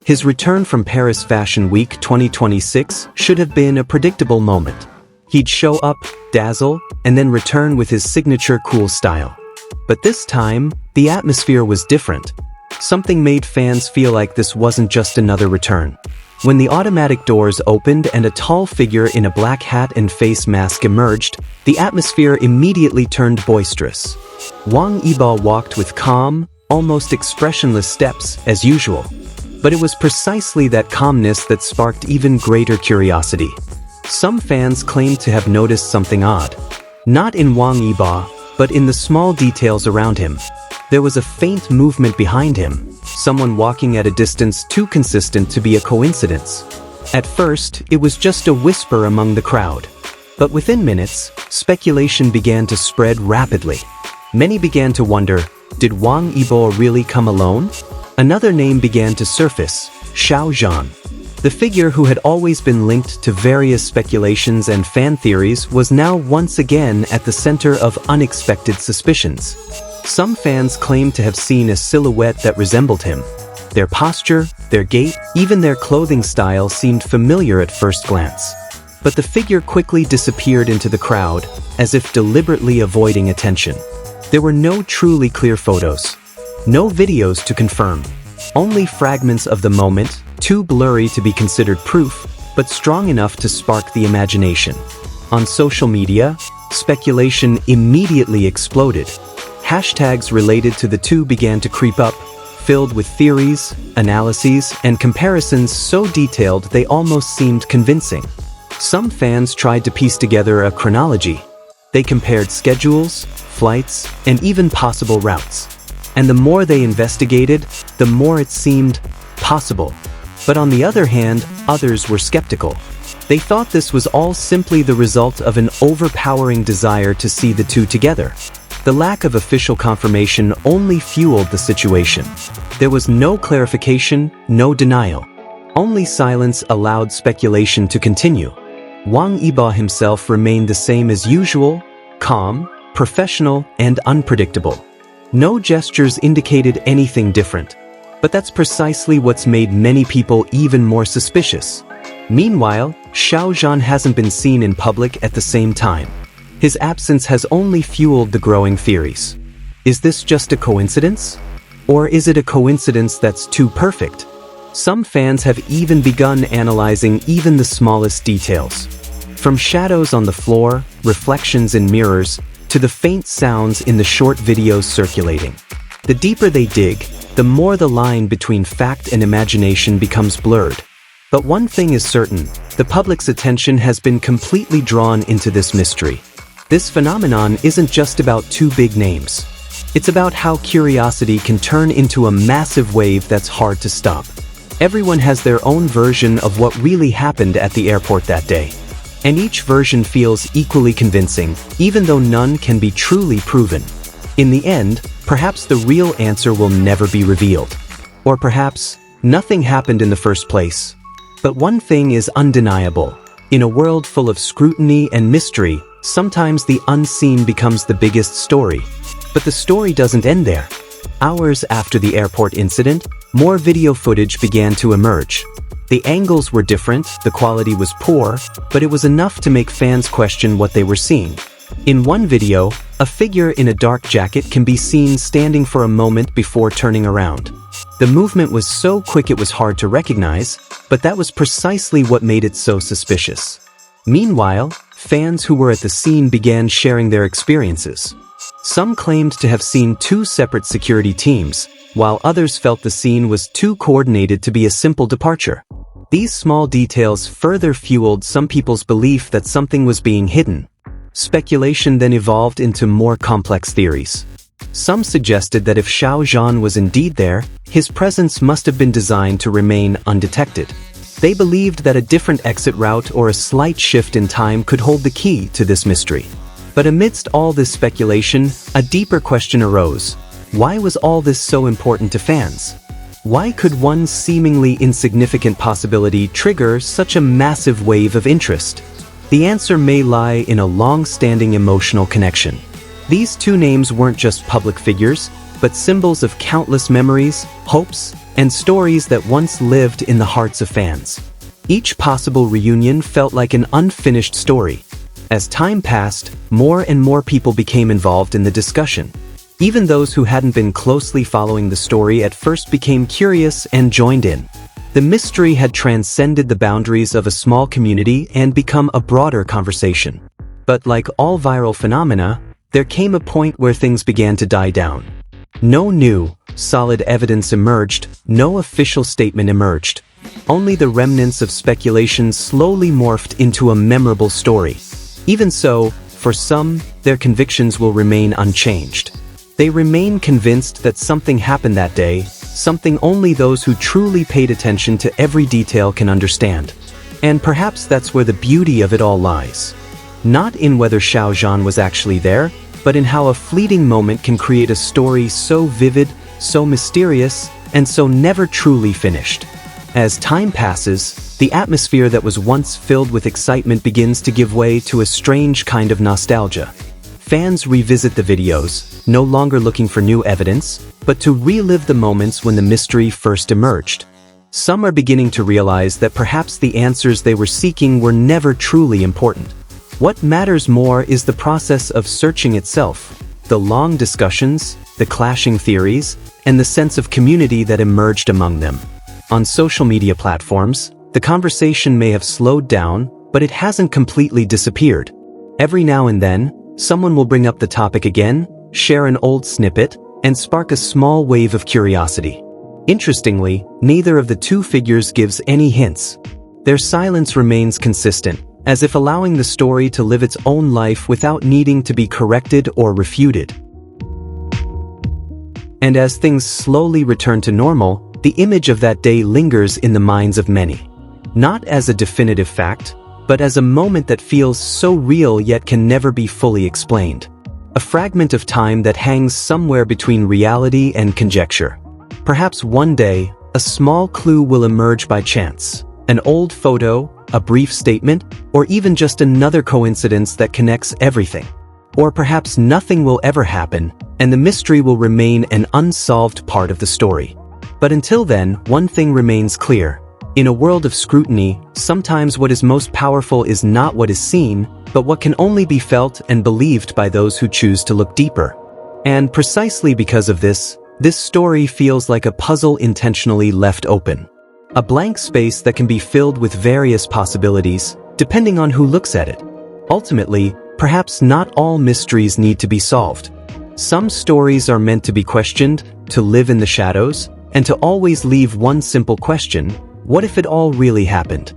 His return from Paris Fashion Week 2026 should have been a predictable moment. He'd show up, dazzle, and then return with his signature cool style. But this time, the atmosphere was different. Something made fans feel like this wasn't just another return. When the automatic doors opened and a tall figure in a black hat and face mask emerged, the atmosphere immediately turned boisterous. Wang Yibo walked with calm, almost expressionless steps, as usual. But it was precisely that calmness that sparked even greater curiosity. Some fans claimed to have noticed something odd. Not in Wang Yibo, but in the small details around him. There was a faint movement behind him, someone walking at a distance too consistent to be a coincidence. At first, it was just a whisper among the crowd. But within minutes, speculation began to spread rapidly. Many began to wonder, did Wang Yibo really come alone? Another name began to surface, Xiao Zhan. The figure who had always been linked to various speculations and fan theories was now once again at the center of unexpected suspicions. Some fans claimed to have seen a silhouette that resembled him. Their posture, their gait, even their clothing style seemed familiar at first glance. But the figure quickly disappeared into the crowd, as if deliberately avoiding attention. There were no truly clear photos. No videos to confirm. Only fragments of the moment, too blurry to be considered proof, but strong enough to spark the imagination. On social media, speculation immediately exploded. Hashtags related to the two began to creep up, filled with theories, analyses, and comparisons so detailed they almost seemed convincing. Some fans tried to piece together a chronology. They compared schedules, flights, and even possible routes. And the more they investigated, the more it seemed possible. But on the other hand, others were skeptical. They thought this was all simply the result of an overpowering desire to see the two together. The lack of official confirmation only fueled the situation. There was no clarification, no denial. Only silence allowed speculation to continue. Wang Yibo himself remained the same as usual, calm, professional, and unpredictable. No gestures indicated anything different. But that's precisely what's made many people even more suspicious. Meanwhile, Xiao Zhan hasn't been seen in public at the same time. His absence has only fueled the growing theories. Is this just a coincidence? Or is it a coincidence that's too perfect? Some fans have even begun analyzing even the smallest details. From shadows on the floor, reflections in mirrors, to the faint sounds in the short videos circulating. The deeper they dig, the more the line between fact and imagination becomes blurred. But one thing is certain, the public's attention has been completely drawn into this mystery. This phenomenon isn't just about two big names. It's about how curiosity can turn into a massive wave that's hard to stop. Everyone has their own version of what really happened at the airport that day. And each version feels equally convincing, even though none can be truly proven. In the end, perhaps the real answer will never be revealed. Or perhaps, nothing happened in the first place. But one thing is undeniable. In a world full of scrutiny and mystery, sometimes the unseen becomes the biggest story. But the story doesn't end there. Hours after the airport incident, more video footage began to emerge. The angles were different, the quality was poor, but it was enough to make fans question what they were seeing. In one video, a figure in a dark jacket can be seen standing for a moment before turning around. The movement was so quick it was hard to recognize, but that was precisely what made it so suspicious. Meanwhile, fans who were at the scene began sharing their experiences. Some claimed to have seen two separate security teams, while others felt the scene was too coordinated to be a simple departure. These small details further fueled some people's belief that something was being hidden. Speculation then evolved into more complex theories. Some suggested that if Xiao Zhan was indeed there, his presence must have been designed to remain undetected. They believed that a different exit route or a slight shift in time could hold the key to this mystery. But amidst all this speculation, a deeper question arose. Why was all this so important to fans? Why could one seemingly insignificant possibility trigger such a massive wave of interest? The answer may lie in a long-standing emotional connection. These two names weren't just public figures, but symbols of countless memories, hopes, and stories that once lived in the hearts of fans. Each possible reunion felt like an unfinished story. As time passed, more and more people became involved in the discussion. Even those who hadn't been closely following the story at first became curious and joined in. The mystery had transcended the boundaries of a small community and become a broader conversation. But like all viral phenomena, there came a point where things began to die down. No new, solid evidence emerged, no official statement emerged. Only the remnants of speculation slowly morphed into a memorable story. Even so, for some, their convictions will remain unchanged. They remain convinced that something happened that day, something only those who truly paid attention to every detail can understand. And perhaps that's where the beauty of it all lies. Not in whether Xiao Zhan was actually there, but in how a fleeting moment can create a story so vivid, so mysterious, and so never truly finished. As time passes, the atmosphere that was once filled with excitement begins to give way to a strange kind of nostalgia. Fans revisit the videos, no longer looking for new evidence, but to relive the moments when the mystery first emerged. Some are beginning to realize that perhaps the answers they were seeking were never truly important. What matters more is the process of searching itself, the long discussions, the clashing theories, and the sense of community that emerged among them. On social media platforms, the conversation may have slowed down, but it hasn't completely disappeared. Every now and then, someone will bring up the topic again, share an old snippet, and spark a small wave of curiosity. Interestingly, neither of the two figures gives any hints. Their silence remains consistent, as if allowing the story to live its own life without needing to be corrected or refuted. And as things slowly return to normal, the image of that day lingers in the minds of many. Not as a definitive fact, but as a moment that feels so real yet can never be fully explained. A fragment of time that hangs somewhere between reality and conjecture. Perhaps one day, a small clue will emerge by chance. An old photo, a brief statement, or even just another coincidence that connects everything. Or perhaps nothing will ever happen, and the mystery will remain an unsolved part of the story. But until then, one thing remains clear. In a world of scrutiny, sometimes what is most powerful is not what is seen, but what can only be felt and believed by those who choose to look deeper. And precisely because of this story feels like a puzzle intentionally left open. A blank space that can be filled with various possibilities, depending on who looks at it. Ultimately, perhaps not all mysteries need to be solved. Some stories are meant to be questioned, to live in the shadows, and to always leave one simple question: what if it all really happened?